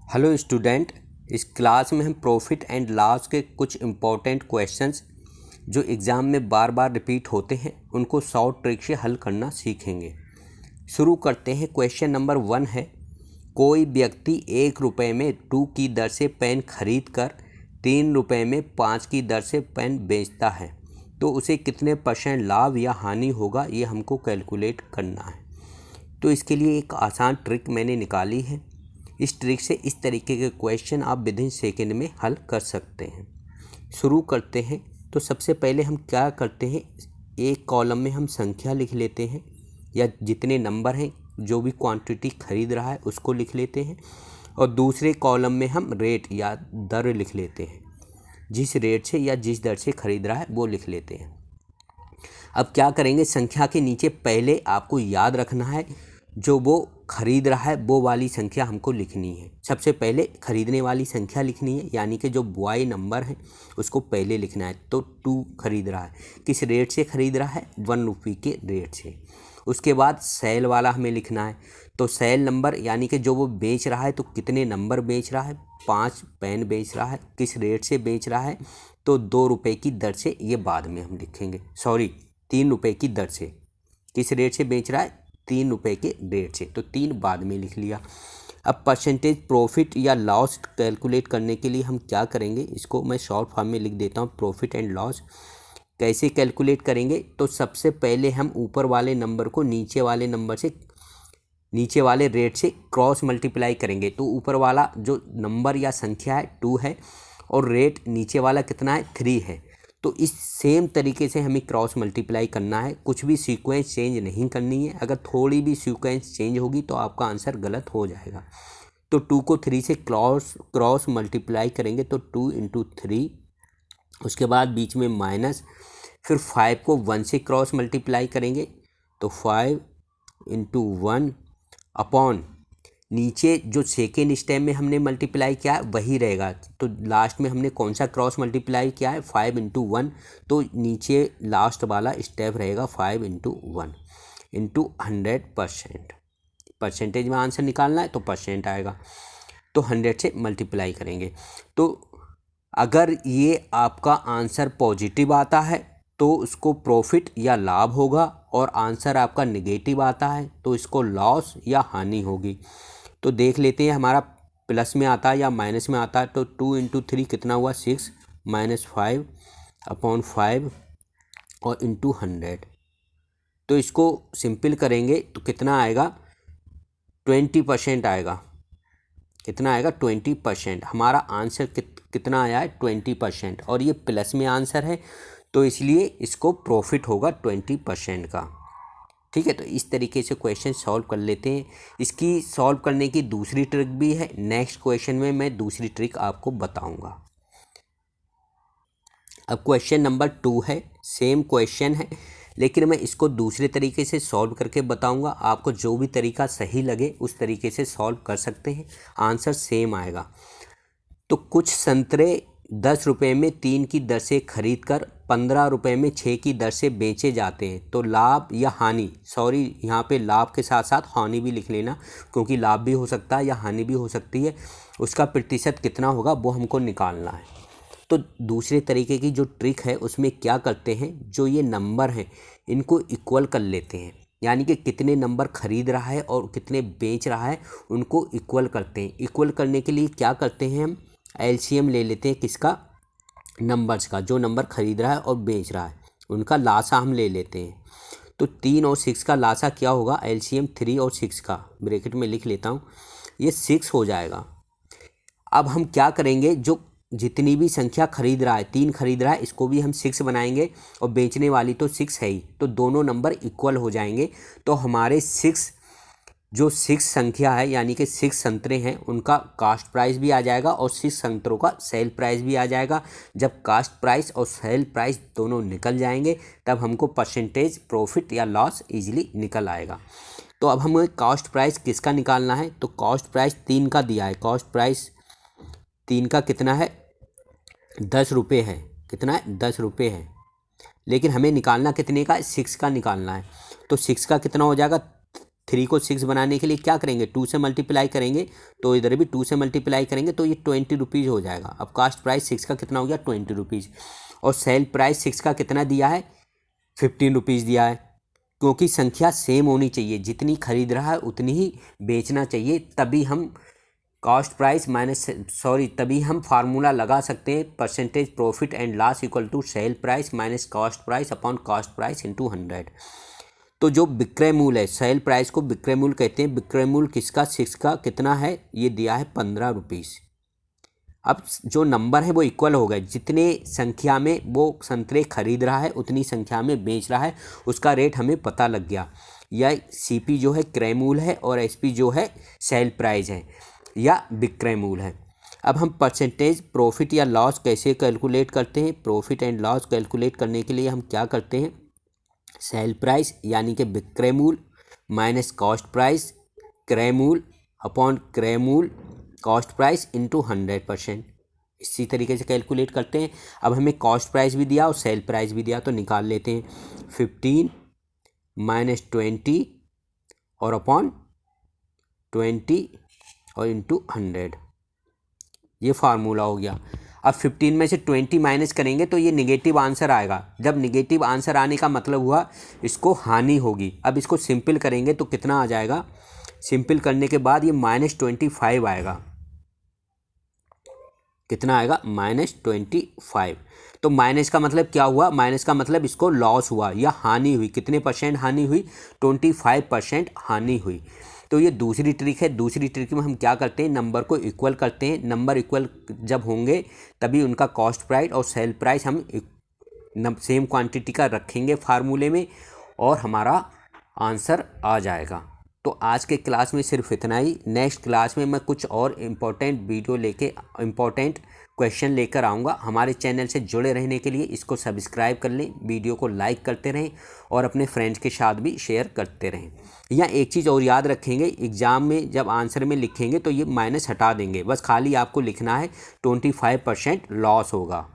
Hello student, इस class में हम प्रॉफिट एंड लॉस के कुछ इम्पोर्टेंट क्वेश्चंस जो एग्ज़ाम में बार बार रिपीट होते हैं उनको शॉर्ट ट्रिक से हल करना सीखेंगे। शुरू करते हैं। क्वेश्चन नंबर 1 है, कोई व्यक्ति 1 रुपये में 2 की दर से पेन खरीद कर 3 रुपये में 5 की दर से पेन बेचता है तो उसे कितने % लाभ या हानि होगा, ये हमको कैलकुलेट करना है। तो इसके लिए एक आसान ट्रिक मैंने निकाली है। इस ट्रिक से इस तरीके के क्वेश्चन आप विदिन सेकेंड में हल कर सकते हैं। शुरू करते हैं। तो सबसे पहले हम क्या करते हैं, एक कॉलम में हम संख्या लिख लेते हैं या जितने नंबर हैं, जो भी क्वांटिटी खरीद रहा है उसको लिख लेते हैं, और दूसरे कॉलम में हम रेट या दर लिख लेते हैं, जिस रेट से या जिस दर से खरीद रहा है वो लिख लेते हैं। अब क्या करेंगे, संख्या के नीचे पहले आपको याद रखना है जो वो खरीद रहा है वो वाली संख्या हमको लिखनी है। सबसे पहले खरीदने वाली संख्या लिखनी है, यानी कि जो बॉय नंबर है उसको पहले लिखना है। तो 2 खरीद रहा है, किस रेट से खरीद रहा है, 1 रुपये के रेट से। उसके बाद सेल वाला हमें लिखना है, तो सेल नंबर यानी कि जो वो बेच रहा है तो कितने नंबर बेच रहा है, 5 पेन बेच रहा है, किस रेट से बेच रहा है, तो 2 रुपये की दर से, ये बाद में हम लिखेंगे। 3 रुपये की दर से, किस रेट से बेच रहा है, 3 रुपये के रेट से, तो 3 बाद में लिख लिया। अब परसेंटेज प्रॉफिट या लॉस कैलकुलेट करने के लिए हम क्या करेंगे, इसको मैं शॉर्ट फॉर्म में लिख देता हूँ। प्रॉफिट एंड लॉस कैसे कैलकुलेट करेंगे, तो सबसे पहले हम ऊपर वाले नंबर को नीचे वाले नंबर से, नीचे वाले रेट से क्रॉस मल्टीप्लाई करेंगे। तो ऊपर वाला जो नंबर या संख्या है 2 है और रेट नीचे वाला कितना है, 3 है। तो इस सेम तरीके से हमें क्रॉस मल्टीप्लाई करना है, कुछ भी सीक्वेंस चेंज नहीं करनी है। अगर थोड़ी भी सीक्वेंस चेंज होगी तो आपका आंसर गलत हो जाएगा। तो 2 को 3 से क्रॉस मल्टीप्लाई करेंगे तो 2 × 3, उसके बाद बीच में माइनस, फिर 5 को 1 से क्रॉस मल्टीप्लाई करेंगे तो 5 × 1 अपॉन, नीचे जो सेकेंड स्टेप में हमने मल्टीप्लाई किया है वही रहेगा। तो लास्ट में हमने कौन सा क्रॉस मल्टीप्लाई किया है, 5 × 1, तो नीचे लास्ट वाला स्टेप रहेगा 5 × 1 × 100%। परसेंटेज में आंसर निकालना है तो % आएगा, तो 100 से मल्टीप्लाई करेंगे। तो अगर ये आपका आंसर पॉजिटिव आता है तो उसको प्रॉफिट या लाभ होगा, और आंसर आपका नेगेटिव आता है तो इसको लॉस या हानि होगी। तो देख लेते हैं हमारा प्लस में आता है या माइनस में आता है। तो 2 × 3 कितना हुआ, 6 -5 अपॉन 5 और इंटू 100। तो इसको सिंपल करेंगे तो कितना आएगा, 20% आएगा। कितना आएगा, 20%। हमारा आंसर कितना आया है, 20%, और ये प्लस में आंसर है तो इसलिए इसको प्रॉफिट होगा 20% का। ठीक है, तो इस तरीके से क्वेश्चन सॉल्व कर लेते हैं। इसकी सॉल्व करने की दूसरी ट्रिक भी है, नेक्स्ट क्वेश्चन में मैं दूसरी ट्रिक आपको बताऊंगा। अब क्वेश्चन नंबर 2 है, सेम क्वेश्चन है लेकिन मैं इसको दूसरे तरीके से सॉल्व करके बताऊंगा। आपको जो भी तरीका सही लगे उस तरीके से सॉल्व कर सकते हैं, आंसर सेम आएगा। तो कुछ संतरे 10 रुपये में 3 की दर से खरीद कर 15 रुपये में 6 की दर से बेचे जाते हैं तो लाभ या हानि, यहाँ पे लाभ के साथ साथ हानि भी लिख लेना, क्योंकि लाभ भी हो सकता है या हानि भी हो सकती है, उसका प्रतिशत कितना होगा वो हमको निकालना है। तो दूसरे तरीके की जो ट्रिक है उसमें क्या करते हैं, जो ये नंबर हैं इनको इक्वल कर लेते हैं, यानी कि कितने नंबर खरीद रहा है और कितने बेच रहा है उनको इक्वल करते हैं। इक्वल करने के लिए क्या करते हैं, हम एलसीएम ले लेते हैं, किसका, नंबर्स का, जो नंबर खरीद रहा है और बेच रहा है उनका लासा हम ले लेते हैं। तो 3 और 6 का लासा क्या होगा, एलसीएम 3 और 6 का, ब्रैकेट में लिख लेता हूँ, ये 6 हो जाएगा। अब हम क्या करेंगे, जो जितनी भी संख्या खरीद रहा है, 3 खरीद रहा है, इसको भी हम 6 बनाएंगे, और बेचने वाली तो 6 है ही, तो दोनों नंबर इक्वल हो जाएंगे। तो हमारे 6 संख्या है यानी कि 6 संतरे हैं उनका कास्ट प्राइस भी आ जाएगा और 6 संतरों का सेल प्राइस भी आ जाएगा। जब कास्ट प्राइस और सेल प्राइस दोनों निकल जाएंगे तब हमको परसेंटेज प्रॉफिट या लॉस इजीली निकल आएगा। तो अब हमें कास्ट प्राइस किसका निकालना है, तो कास्ट प्राइस 3 का दिया है, कास्ट प्राइस 3 का कितना है, 10 रुपये है। कितना है, 10 रुपये है, लेकिन हमें निकालना कितने का, 6 का निकालना है। तो 6 का कितना हो जाएगा, 3 को 6 बनाने के लिए क्या करेंगे, 2 से मल्टीप्लाई करेंगे, तो इधर भी 2 से मल्टीप्लाई करेंगे तो ये 20 रुपीज़ हो जाएगा। अब कास्ट प्राइस 6 का कितना हो गया, 20 रुपीज़, और सेल प्राइस 6 का कितना दिया है, 15 रुपीज़ दिया है। क्योंकि संख्या सेम होनी चाहिए, जितनी खरीद रहा है उतनी ही बेचना चाहिए, तभी हम कॉस्ट प्राइस तभी हम फार्मूला लगा सकते हैं, percentage profit and loss equal to sell price minus cost price upon cost price into 100। तो जो विक्रय मूल्य है, सेल प्राइस को विक्रय मूल्य कहते हैं। विक्रय मूल्य किसका, 6 का कितना है, ये दिया है 15 रुपीज़। अब जो नंबर है वो इक्वल हो गए, जितने संख्या में वो संतरे खरीद रहा है उतनी संख्या में बेच रहा है, उसका रेट हमें पता लग गया। यह CP जो है क्रय मूल्य है और SP जो है सेल प्राइस है या विक्रय मूल्य है। अब हम परसेंटेज प्रॉफिट या लॉस कैसे कैलकुलेट करते हैं। प्रॉफिट एंड लॉस कैलकुलेट करने के लिए हम क्या करते हैं, सेल प्राइस यानी कि विक्रय मूल्य माइनस कॉस्ट प्राइस क्रय मूल्य अपॉन क्रय मूल्य कॉस्ट प्राइस इंटू 100%, इसी तरीके से कैलकुलेट करते हैं। अब हमें कॉस्ट प्राइस भी दिया और सेल प्राइस भी दिया, तो निकाल लेते हैं 15 माइनस 20 और अपॉन 20 और इंटू 100, ये फार्मूला हो गया। अब 15 में से 20 माइनस करेंगे तो ये निगेटिव आंसर आएगा। जब निगेटिव आंसर आने का मतलब हुआ इसको हानि होगी। अब इसको सिंपल करेंगे तो कितना आ जाएगा, सिंपल करने के बाद ये -25 आएगा। कितना आएगा, -25। तो माइनस का मतलब क्या हुआ, माइनस का मतलब इसको लॉस हुआ या हानि हुई। कितने परसेंट हानि हुई, 25% हानि हुई। तो ये दूसरी ट्रिक है। दूसरी ट्रिक में हम क्या करते हैं, नंबर को इक्वल करते हैं। नंबर इक्वल जब होंगे तभी उनका कॉस्ट प्राइस और सेल प्राइस हम सेम क्वांटिटी का रखेंगे फार्मूले में और हमारा आंसर आ जाएगा। तो आज के क्लास में सिर्फ इतना ही। नेक्स्ट क्लास में मैं कुछ और इम्पोर्टेंट वीडियो लेके इम्पोर्टेंट क्वेश्चन लेकर आऊँगा। हमारे चैनल से जुड़े रहने के लिए इसको सब्सक्राइब कर लें, वीडियो को लाइक करते रहें और अपने फ्रेंड्स के साथ भी शेयर करते रहें। या एक चीज़ और याद रखेंगे, एग्ज़ाम में जब आंसर में लिखेंगे तो ये माइनस हटा देंगे, बस खाली आपको लिखना है 25% लॉस होगा।